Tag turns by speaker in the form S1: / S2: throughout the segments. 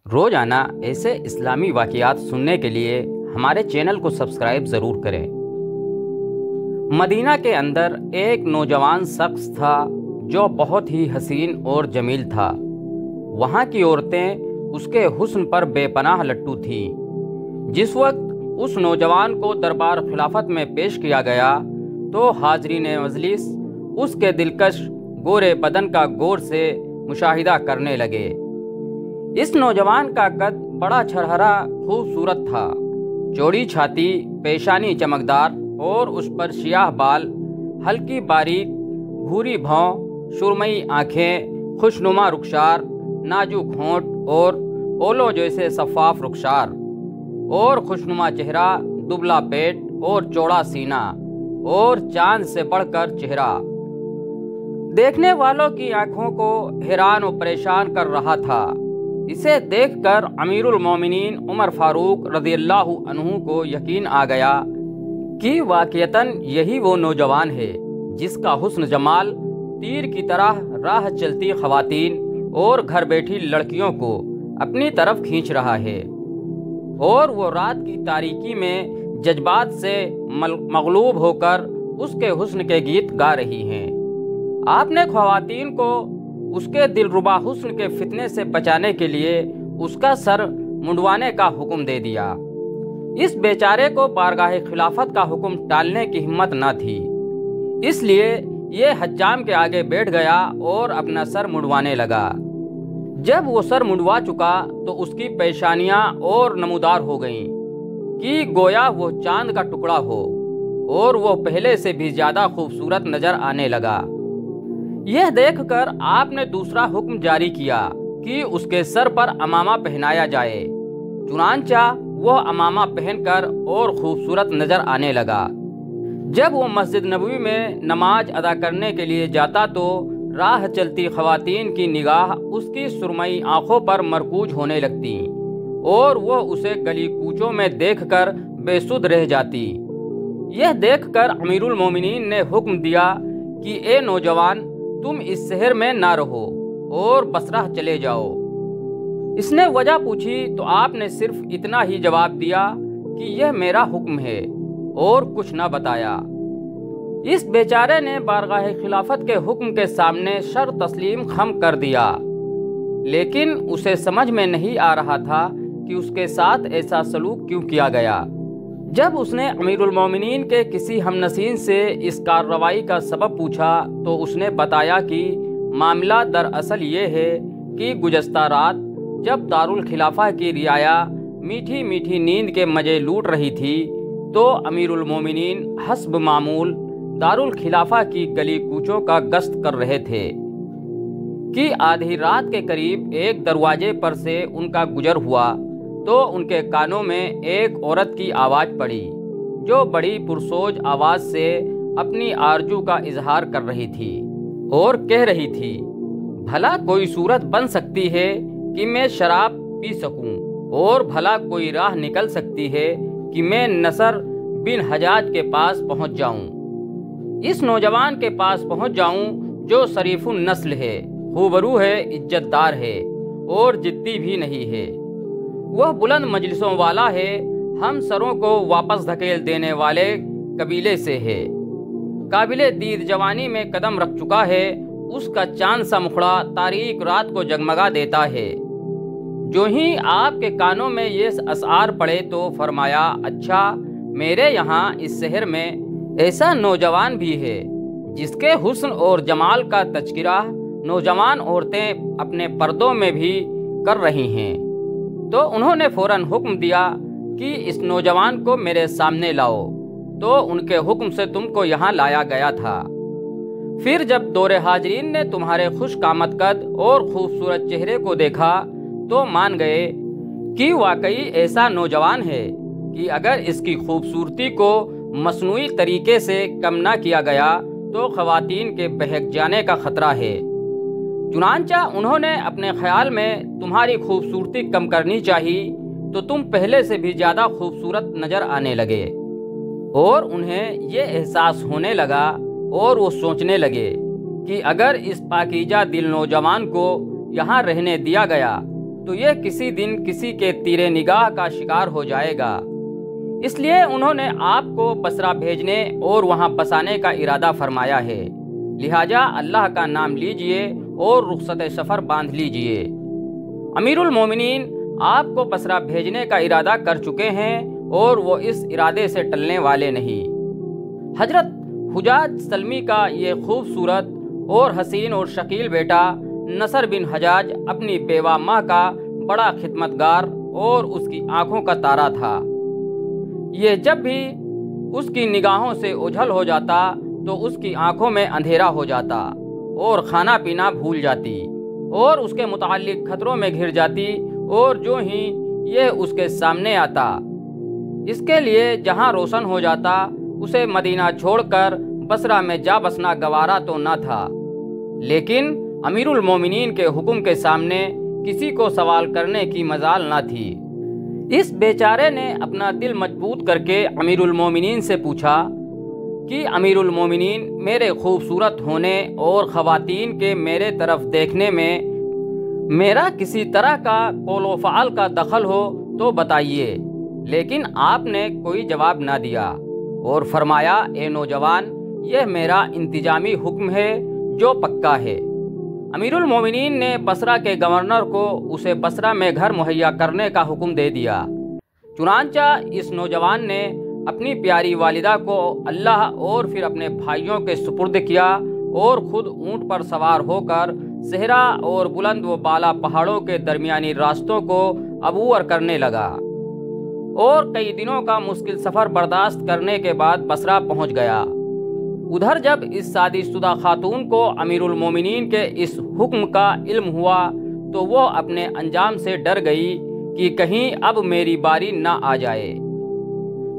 S1: روزانہ ایسے اسلامی واقعات سننے کے لیے ہمارے چینل کو سبسکرائب ضرور کریں۔ مدینہ کے اندر ایک نوجوان شخص تھا جو بہت ہی حسین اور جمیل تھا۔ وہاں کی عورتیں اس کے حسن پر بے پناہ لٹو تھیں۔ جس وقت اس نوجوان کو دربار خلافت میں پیش کیا گیا تو حاضرین مجلس اس کے دلکش گورے بدن کا غور سے مشاہدہ کرنے لگے۔ اس نوجوان کا قد بڑا چھڑہرا خوبصورت تھا، چوڑی چھاتی، پیشانی چمکدار اور اس پر سیاہ بال، ہلکی باریک بھوری بھوں، سرمئی آنکھیں، خوشنما رخسار، نازک ہونٹ اور اولو جیسے شفاف رخسار اور خوشنما چہرہ، دبلا پیٹ اور چوڑا سینہ اور چاند سے بڑھ کر چہرہ دیکھنے والوں کی آنکھوں کو حیران و پریشان کر رہا تھا۔ اسے دیکھ کر امیر المومنین عمر فاروق رضی اللہ عنہ کو یقین آ گیا کہ واقعتاً یہی وہ نوجوان ہے جس کا حسن جمال تیر کی طرح راہ چلتی خواتین اور گھر بیٹھی لڑکیوں کو اپنی طرف کھینچ رہا ہے، اور وہ رات کی تاریکی میں جذبات سے مغلوب ہو کر اس کے حسن کے گیت گا رہی ہیں۔ آپ نے خواتین کو اس کے دلربا حسن کے فتنے سے بچانے کے لیے اس کا سر منڈوانے کا حکم دے دیا۔ اس بیچارے کو بارگاہ خلافت کا حکم ٹالنے کی ہمت نہ تھی، اس لیے یہ حجام کے آگے بیٹھ گیا اور اپنا سر منڈوانے لگا۔ جب وہ سر منڈوا چکا تو اس کی پیشانیاں اور نمودار ہو گئیں کہ گویا وہ چاند کا ٹکڑا ہو، اور وہ پہلے سے بھی زیادہ خوبصورت نظر آنے لگا۔ یہ دیکھ کر آپ نے دوسرا حکم جاری کیا کہ اس کے سر پر عمامہ پہنایا جائے۔ چنانچہ وہ عمامہ پہن کر اور خوبصورت نظر آنے لگا۔ جب وہ مسجد نبوی میں نماز ادا کرنے کے لیے جاتا تو راہ چلتی خواتین کی نگاہ اس کی سرمئی آنکھوں پر مرکوز ہونے لگتی اور وہ اسے گلی کوچوں میں دیکھ کر بے سدھ رہ جاتی۔ یہ دیکھ کر امیر المومنین نے حکم دیا کہ اے نوجوان، تم اس شہر میں نہ رہو اور بصرہ چلے جاؤ۔ اس نے وجہ پوچھی تو آپ نے صرف اتنا ہی جواب دیا کہ یہ میرا حکم ہے، اور کچھ نہ بتایا۔ اس بیچارے نے بارگاہ خلافت کے حکم کے سامنے سر تسلیم خم کر دیا، لیکن اسے سمجھ میں نہیں آ رہا تھا کہ اس کے ساتھ ایسا سلوک کیوں کیا گیا۔ جب اس نے امیر المومنین کے کسی ہمنشین سے اس کارروائی کا سبب پوچھا تو اس نے بتایا کہ معاملہ دراصل یہ ہے کہ گزشتہ رات جب دارالخلافہ کی رعایا میٹھی میٹھی نیند کے مزے لوٹ رہی تھی تو امیر المومنین حسب معمول دارالخلافہ کی گلی کوچوں کا گشت کر رہے تھے کہ آدھی رات کے قریب ایک دروازے پر سے ان کا گزر ہوا تو ان کے کانوں میں ایک عورت کی آواز پڑی جو بڑی پرسوج آواز سے اپنی آرزو کا اظہار کر رہی تھی اور کہہ رہی تھی، بھلا کوئی صورت بن سکتی ہے کہ میں شراب پی سکوں، اور بھلا کوئی راہ نکل سکتی ہے کہ میں نصر بن حجاج کے پاس پہنچ جاؤں، اس نوجوان کے پاس پہنچ جاؤں جو شریف النسل ہے، خوبرو ہے، عزت دار ہے اور جدی بھی نہیں ہے۔ وہ بلند مجلسوں والا ہے، ہم سروں کو واپس دھکیل دینے والے قبیلے سے ہے، قابل دید جوانی میں قدم رکھ چکا ہے، اس کا چاند سا مکھڑا تاریک رات کو جگمگا دیتا ہے۔ جو ہی آپ کے کانوں میں یہ اشعار پڑے تو فرمایا، اچھا، میرے یہاں اس شہر میں ایسا نوجوان بھی ہے جس کے حسن اور جمال کا تذکرہ نوجوان عورتیں اپنے پردوں میں بھی کر رہی ہیں۔ تو انہوں نے فوراً حکم دیا کہ اس نوجوان کو میرے سامنے لاؤ، تو ان کے حکم سے تم کو یہاں لایا گیا تھا۔ پھر جب دور حاضرین نے تمہارے خوش قامت قد اور خوبصورت چہرے کو دیکھا تو مان گئے کہ واقعی ایسا نوجوان ہے کہ اگر اس کی خوبصورتی کو مصنوعی طریقے سے کم نہ کیا گیا تو خواتین کے بہک جانے کا خطرہ ہے۔ چنانچہ انہوں نے اپنے خیال میں تمہاری خوبصورتی کم کرنی چاہیے تو تم پہلے سے بھی زیادہ خوبصورت نظر آنے لگے، اور انہیں یہ احساس ہونے لگا اور وہ سوچنے لگے کہ اگر اس پاکیزہ دل نوجوان کو یہاں رہنے دیا گیا تو یہ کسی دن کسی کے تیر نگاہ کا شکار ہو جائے گا۔ اس لیے انہوں نے آپ کو بصرہ بھیجنے اور وہاں بسانے کا ارادہ فرمایا ہے، لہٰذا اللہ کا نام لیجئے اور رخصت سفر باندھ لیجئے۔ امیر المومنین آپ کو بصرہ بھیجنے کا ارادہ کر چکے ہیں اور وہ اس ارادے سے ٹلنے والے نہیں۔ حضرت حجاج سلمی کا یہ خوبصورت اور حسین اور شکیل بیٹا نصر بن حجاج اپنی بیوہ ماں کا بڑا خدمتگار اور اس کی آنکھوں کا تارا تھا۔ یہ جب بھی اس کی نگاہوں سے اوجھل ہو جاتا تو اس کی آنکھوں میں اندھیرا ہو جاتا اور کھانا پینا بھول جاتی اور اس کے متعلق خطروں میں گھر جاتی، اور جو ہی یہ اس کے سامنے آتا اس کے لیے جہاں روشن ہو جاتا اسے مدینہ چھوڑ کر بصرہ میں جا بسنا گوارا تو نہ تھا، لیکن امیر المومنین کے حکم کے سامنے کسی کو سوال کرنے کی مجال نہ تھی۔ اس بیچارے نے اپنا دل مضبوط کر کے امیر المومنین سے پوچھا کہ امیر المومنین، میرے خوبصورت ہونے اور خواتین کے میرے طرف دیکھنے میں میرا کسی طرح کا قول و فعل کا دخل ہو تو بتائیے، لیکن آپ نے کوئی جواب نہ دیا اور فرمایا، اے نوجوان، یہ میرا انتظامی حکم ہے جو پکا ہے۔ امیر المومنین نے بصرہ کے گورنر کو اسے بصرہ میں گھر مہیا کرنے کا حکم دے دیا۔ چنانچہ اس نوجوان نے اپنی پیاری والدہ کو اللہ اور پھر اپنے بھائیوں کے سپرد کیا اور خود اونٹ پر سوار ہو کر صحرا اور بلند و بالا پہاڑوں کے درمیانی راستوں کو عبور کرنے لگا اور کئی دنوں کا مشکل سفر برداشت کرنے کے بعد بصرہ پہنچ گیا۔ ادھر جب اس شادی شدہ خاتون کو امیر المومنین کے اس حکم کا علم ہوا تو وہ اپنے انجام سے ڈر گئی کہ کہیں اب میری باری نہ آ جائے،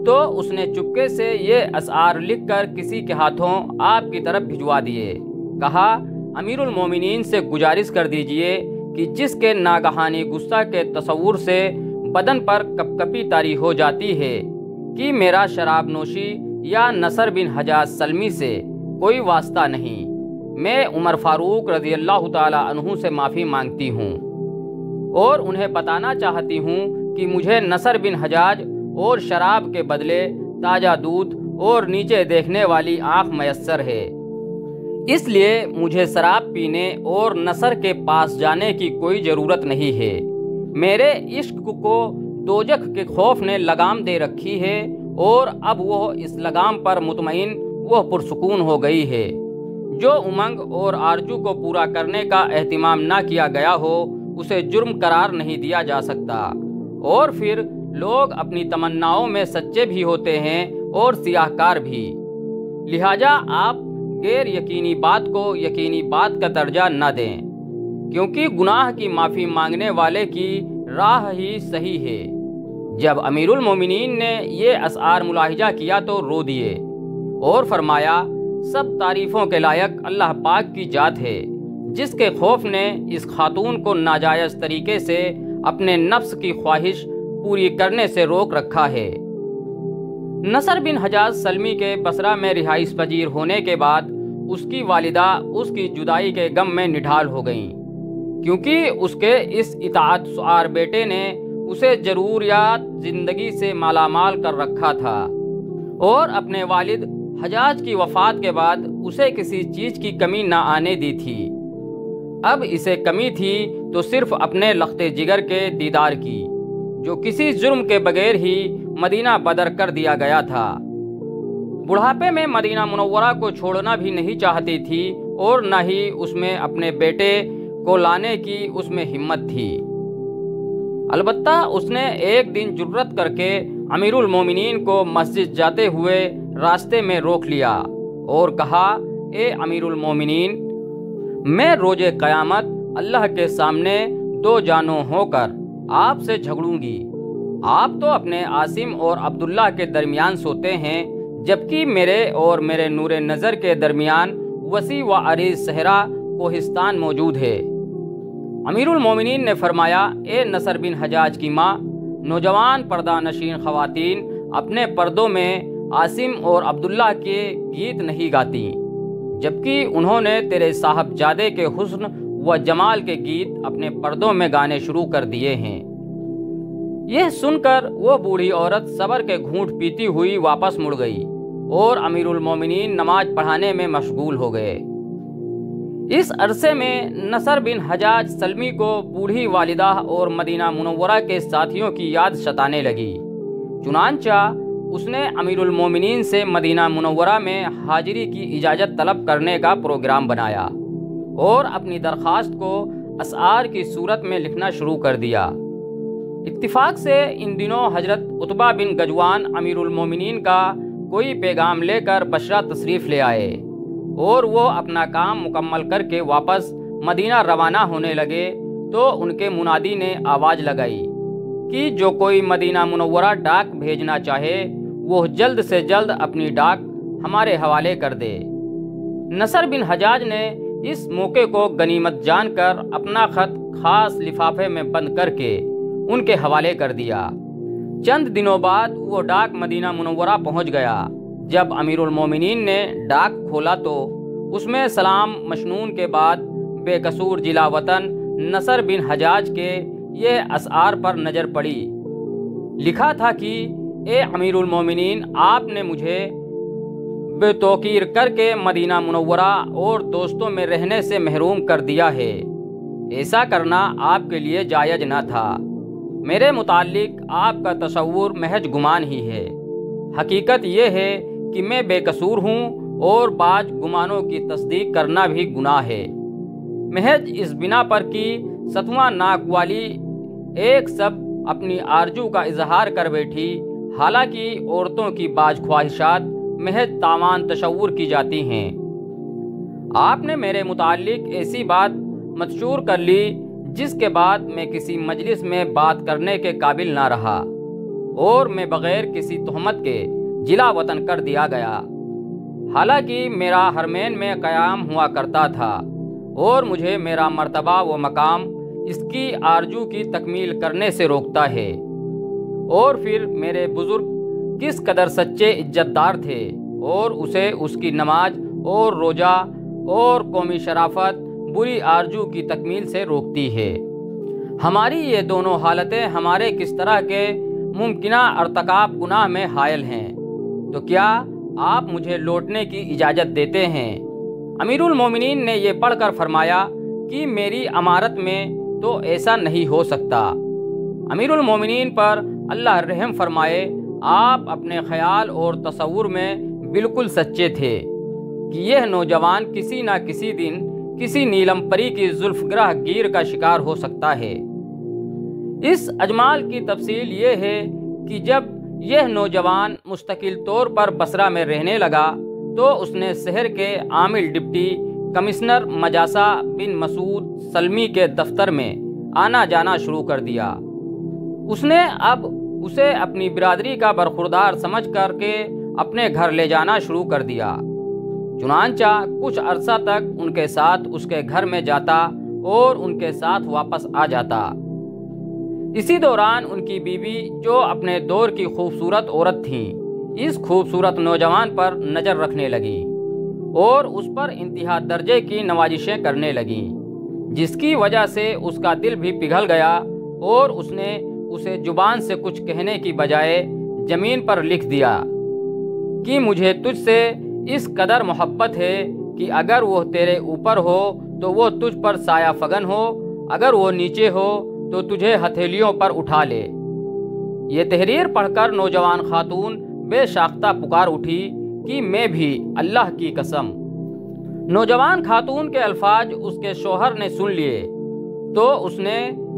S1: تو اس نے چپکے سے یہ اشعار لکھ کر کسی کے ہاتھوں آپ کی طرف بھجوا دیے۔ کہا، امیر المومنین سے گزارش کر دیجئے کہ جس کے ناگہانی غصہ کے تصور سے بدن پر کپ کپی طاری ہو جاتی ہے کہ میرا شراب نوشی یا نصر بن حجاج سلمی سے کوئی واسطہ نہیں، میں عمر فاروق رضی اللہ تعالی عنہ سے معافی مانگتی ہوں اور انہیں بتانا چاہتی ہوں کہ مجھے نصر بن حجاج اور شراب کے بدلے تازہ دودھ اور نیچے دیکھنے والی آنکھ میسر ہے، اس لیے مجھے شراب پینے اور نصر کے پاس جانے کی کوئی ضرورت نہیں ہے۔ میرے عشق کو دوزخ کے خوف نے لگام دے رکھی ہے اور اب وہ اس لگام پر مطمئن وہ پرسکون ہو گئی ہے۔ جو امنگ اور آرزو کو پورا کرنے کا اہتمام نہ کیا گیا ہو اسے جرم قرار نہیں دیا جا سکتا، اور پھر لوگ اپنی تمناؤں میں سچے بھی ہوتے ہیں اور سیاہ کار بھی، لہٰذا آپ غیر یقینی بات کو یقینی بات کا درجہ نہ دیں، کیونکہ گناہ کی معافی مانگنے والے کی راہ ہی صحیح ہے۔ جب امیر المومنین نے یہ اشعار ملاحظہ کیا تو رو دیے اور فرمایا، سب تعریفوں کے لائق اللہ پاک کی ذات ہے جس کے خوف نے اس خاتون کو ناجائز طریقے سے اپنے نفس کی خواہش پوری کرنے سے روک رکھا ہے۔ نصر بن حجاج سلمی کے بصرہ میں رہائش پذیر ہونے کے بعد اس کی والدہ اس کی جدائی کے غم میں نڈھال ہو گئیں، کیونکہ اس کے اس اطاعت سؤار بیٹے نے اسے ضروریات زندگی سے مالا مال کر رکھا تھا اور اپنے والد حجاج کی وفات کے بعد اسے کسی چیز کی کمی نہ آنے دی تھی۔ اب اسے کمی تھی تو صرف اپنے لخت جگر کے دیدار کی، جو کسی جرم کے بغیر ہی مدینہ بدر کر دیا گیا تھا۔ بڑھاپے میں مدینہ منورہ کو چھوڑنا بھی نہیں چاہتی تھی اور نہ ہی اس میں اپنے بیٹے کو لانے کی اس میں ہمت تھی۔ البتہ اس نے ایک دن جرأت کر کے امیر المومنین کو مسجد جاتے ہوئے راستے میں روک لیا اور کہا، اے امیر المومنین، میں روز قیامت اللہ کے سامنے دو جانوں ہو کر آپ سے جھگڑوں گی۔ آپ تو اپنے عاصم اور عبداللہ کے درمیان سوتے ہیں، جبکہ میرے اور میرے نور نظر کے درمیان وسیع و عریض صحرا کوہستان موجود ہے۔ امیر المومنین نے فرمایا، اے نصر بن حجاج کی ماں، نوجوان پردہ نشین خواتین اپنے پردوں میں عاصم اور عبداللہ کے گیت نہیں گاتی، جبکہ انہوں نے تیرے صاحبزادے کے حسن و جمال کے گیت اپنے پردوں میں گانے شروع کر دیے ہیں۔ یہ سن کر وہ بوڑھی عورت صبر کے گھونٹ پیتی ہوئی واپس مڑ گئی اور امیر المومنین نماز پڑھانے میں مشغول ہو گئے۔ اس عرصے میں نصر بن حجاج سلمی کو بوڑھی والدہ اور مدینہ منورہ کے ساتھیوں کی یاد ستانے لگی۔ چنانچہ اس نے امیر المومنین سے مدینہ منورہ میں حاضری کی اجازت طلب کرنے کا پروگرام بنایا اور اپنی درخواست کو اشعار کی صورت میں لکھنا شروع کر دیا۔ اتفاق سے ان دنوں حضرت عتبہ بن گجوان امیر المومنین کا کوئی پیغام لے کر بصرہ تشریف لے آئے اور وہ اپنا کام مکمل کر کے واپس مدینہ روانہ ہونے لگے تو ان کے منادی نے آواز لگائی کہ جو کوئی مدینہ منورہ ڈاک بھیجنا چاہے وہ جلد سے جلد اپنی ڈاک ہمارے حوالے کر دے۔ نصر بن حجاج نے اس موقع کو غنیمت جان کر اپنا خط خاص لفافے میں بند کر کے ان کے حوالے کر دیا۔ چند دنوں بعد وہ ڈاک مدینہ منورہ پہنچ گیا۔ جب امیر المومنین نے ڈاک کھولا تو اس میں سلام مشنون کے بعد بے قصور جلا وطن نصر بن حجاج کے یہ اشعار پر نظر پڑی۔ لکھا تھا کہ اے امیر المومنین، آپ نے مجھے بے توقیر کر کے مدینہ منورہ اور دوستوں میں رہنے سے محروم کر دیا ہے۔ ایسا کرنا آپ کے لیے جائز نہ تھا۔ میرے متعلق آپ کا تصور محض گمان ہی ہے۔ حقیقت یہ ہے کہ میں بے قصور ہوں اور بعض گمانوں کی تصدیق کرنا بھی گناہ ہے۔ محض اس بنا پر کہ ستواں ناک والی ایک سب اپنی آرزو کا اظہار کر بیٹھی، حالانکہ عورتوں کی بعض خواہشات محض تاوان تصور کی جاتی ہیں۔ آپ نے میرے متعلق ایسی بات منشور کر لی جس کے بعد میں کسی مجلس میں بات کرنے کے قابل نہ رہا اور میں بغیر کسی تہمت کے جلا وطن کر دیا گیا، حالانکہ میرا حرمین میں قیام ہوا کرتا تھا اور مجھے میرا مرتبہ و مقام اس کی آرزو کی تکمیل کرنے سے روکتا ہے۔ اور پھر میرے بزرگ کس قدر سچے عزت دار تھے اور اسے اس کی نماز اور روزہ اور قومی شرافت بری آرزو کی تکمیل سے روکتی ہے۔ ہماری یہ دونوں حالتیں ہمارے کس طرح کے ممکنہ ارتکاب گناہ میں حائل ہیں، تو کیا آپ مجھے لوٹنے کی اجازت دیتے ہیں؟ امیر المومنین نے یہ پڑھ کر فرمایا کہ میری امارت میں تو ایسا نہیں ہو سکتا۔ امیر المومنین پر اللہ رحم فرمائے، آپ اپنے خیال اور تصور میں بالکل سچے تھے کہ یہ نوجوان کسی نہ کسی دن کسی نیلم پری کی زلف گرہ گیر کا شکار ہو سکتا ہے۔ اس اجمال کی تفصیل یہ ہے کہ جب یہ نوجوان مستقل طور پر بصرہ میں رہنے لگا تو اس نے شہر کے عامل ڈپٹی کمشنر مجاسہ بن مسعود سلمی کے دفتر میں آنا جانا شروع کر دیا۔ اس نے اب اسے اپنی برادری کا برخوردار سمجھ کر کے اپنے گھر لے جانا شروع کر دیا۔ چنانچہ کچھ عرصہ تک ان کے ساتھ اس کے گھر میں جاتا اور ان کے ساتھ واپس آ جاتا۔ اسی دوران ان کی بیوی جو اپنے دور کی خوبصورت عورت تھیں، اس خوبصورت نوجوان پر نظر رکھنے لگی اور اس پر انتہا درجے کی نوازشیں کرنے لگیں، جس کی وجہ سے اس کا دل بھی پگھل گیا اور اس نے اسے زبان سے کچھ کہنے کی بجائے زمین پر لکھ دیا کہ مجھے تجھ سے اس قدر محبت ہے کہ اگر وہ تیرے اوپر ہو تو وہ تجھ پر سایہ فگن ہو، اگر وہ نیچے ہو تو تجھے ہتھیلیوں پر اٹھا لے۔ یہ تحریر پڑھ کر نوجوان خاتون بے ساختہ پکار اٹھی کہ میں بھی اللہ کی قسم۔ نوجوان خاتون کے الفاظ اس کے شوہر نے سن لیے تو اس نے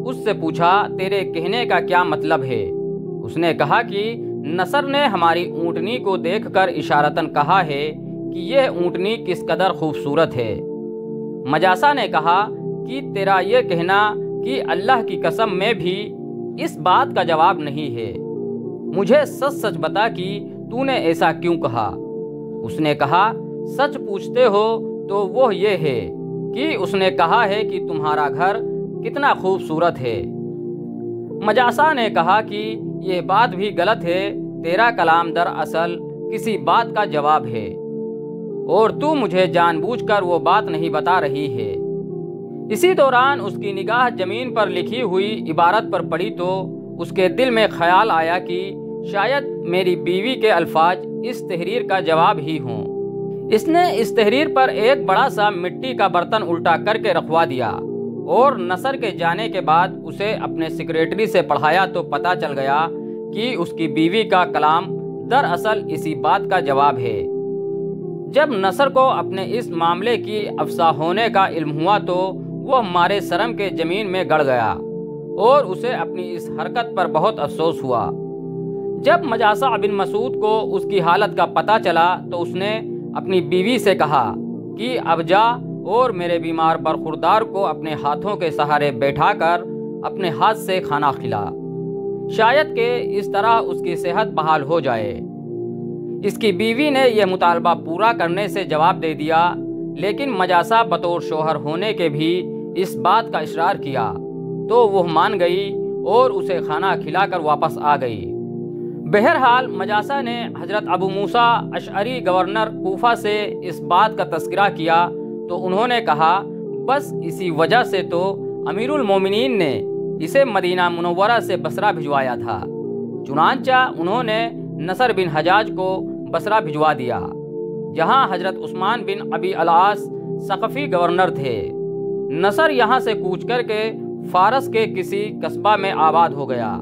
S1: اس سے پوچھا، تیرے کہنے کا کیا مطلب ہے؟ اس نے کہا کہ نصر نے ہماری اونٹنی کو دیکھ کر اشارتاً کہا ہے کہ یہ اونٹنی کس قدر خوبصورت ہے۔ مجاسہ نے کہا کہ تیرا یہ کہنا کہ اللہ کی قسم میں بھی اس بات کا جواب نہیں ہے، مجھے سچ سچ بتا کہ تو نے ایسا کیوں کہا؟ اس نے کہا، سچ پوچھتے ہو تو وہ یہ ہے کہ اس نے کہا ہے کہ تمہارا گھر کتنا خوبصورت ہے۔ مجاسہ نے کہا کہ یہ بات بھی غلط ہے، تیرا کلام دراصل کسی بات کا جواب ہے اور تو مجھے جان بوجھ کر وہ بات نہیں بتا رہی ہے۔ اسی دوران اس کی نگاہ زمین پر لکھی ہوئی عبارت پر پڑی تو اس کے دل میں خیال آیا کہ شاید میری بیوی کے الفاظ اس تحریر کا جواب ہی ہوں۔ اس نے اس تحریر پر ایک بڑا سا مٹی کا برتن الٹا کر کے رکھوا دیا اور نصر کے جانے کے بعد اسے اپنے سیکریٹری سے پڑھایا تو پتہ چل گیا کہ اس کی بیوی کا کلام دراصل اسی بات کا جواب ہے۔ جب نصر کو اپنے اس معاملے کی افصاح ہونے کا علم ہوا تو وہ مارے شرم کے زمین میں گڑ گیا اور اسے اپنی اس حرکت پر بہت افسوس ہوا۔ جب مجاصع بن مسعود کو اس کی حالت کا پتہ چلا تو اس نے اپنی بیوی سے کہا کہ اب جا اور میرے بیمار برخوردار کو اپنے ہاتھوں کے سہارے بیٹھا کر اپنے ہاتھ سے کھانا کھلا، شاید کہ اس طرح اس کی صحت بحال ہو جائے۔ اس کی بیوی نے یہ مطالبہ پورا کرنے سے جواب دے دیا، لیکن مجاصع بطور شوہر ہونے کے بھی اس بات کا اصرار کیا تو وہ مان گئی اور اسے کھانا کھلا کر واپس آ گئی۔ بہرحال مجاصع نے حضرت ابو موسیٰ اشعری گورنر کوفہ سے اس بات کا تذکرہ کیا تو انہوں نے کہا بس اسی وجہ سے تو امیر المومنین نے اسے مدینہ منورہ سے بصرہ بھجوایا تھا۔ چنانچہ انہوں نے نصر بن حجاج کو بصرہ بھجوا دیا، جہاں حضرت عثمان بن ابی العاص ثقفی گورنر تھے۔ نصر یہاں سے کوچ کر کے فارس کے کسی قصبہ میں آباد ہو گیا۔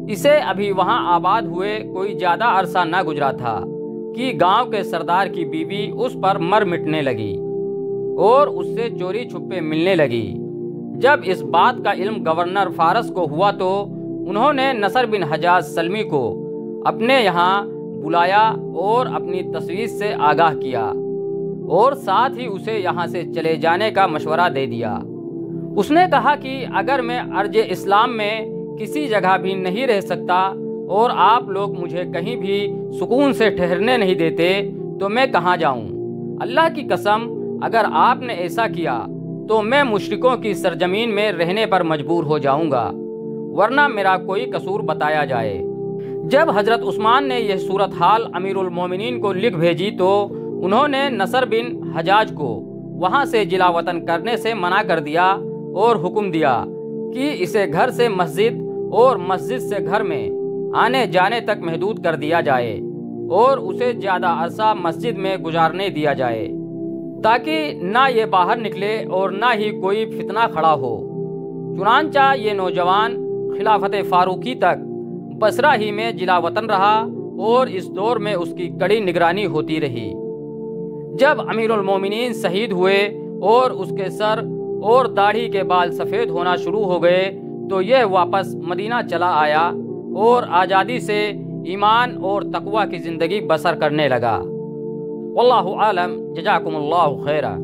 S1: اسے ابھی وہاں آباد ہوئے کوئی زیادہ عرصہ نہ گزرا تھا کہ گاؤں کے سردار کی بیوی اس پر مر مٹنے لگی اور اس سے چوری چھپے ملنے لگی۔ جب اس بات کا علم گورنر فارس کو ہوا تو انہوں نے نصر بن حجاج سلمی کو اپنے یہاں بلایا اور اپنی تشویش سے آگاہ کیا اور ساتھ ہی اسے یہاں سے چلے جانے کا مشورہ دے دیا۔ اس نے کہا کہ اگر میں ارض اسلام میں کسی جگہ بھی نہیں رہ سکتا اور آپ لوگ مجھے کہیں بھی سکون سے ٹھہرنے نہیں دیتے تو میں کہاں جاؤں؟ اللہ کی قسم اگر آپ نے ایسا کیا تو میں مشرکوں کی سرزمین میں رہنے پر مجبور ہو جاؤں گا، ورنہ میرا کوئی قصور بتایا جائے۔ جب حضرت عثمان نے یہ صورتحال امیر المومنین کو لکھ بھیجی تو انہوں نے نصر بن حجاج کو وہاں سے جلا وطن کرنے سے منع کر دیا اور حکم دیا کہ اسے گھر سے مسجد اور مسجد سے گھر میں آنے جانے تک محدود کر دیا جائے اور اسے زیادہ عرصہ مسجد میں گزارنے دیا جائے تاکہ نہ یہ باہر نکلے اور نہ ہی کوئی فتنہ کھڑا ہو۔ چنانچہ یہ نوجوان خلافت فاروقی تک بصرہ ہی میں جلا وطن رہا اور اس دور میں اس کی کڑی نگرانی ہوتی رہی۔ جب امیر المومنین شہید ہوئے اور اس کے سر اور داڑھی کے بال سفید ہونا شروع ہو گئے تو یہ واپس مدینہ چلا آیا اور آزادی سے ایمان اور تقوی کی زندگی بسر کرنے لگا۔ واللہ عالم، جزاکم اللہ خیرا۔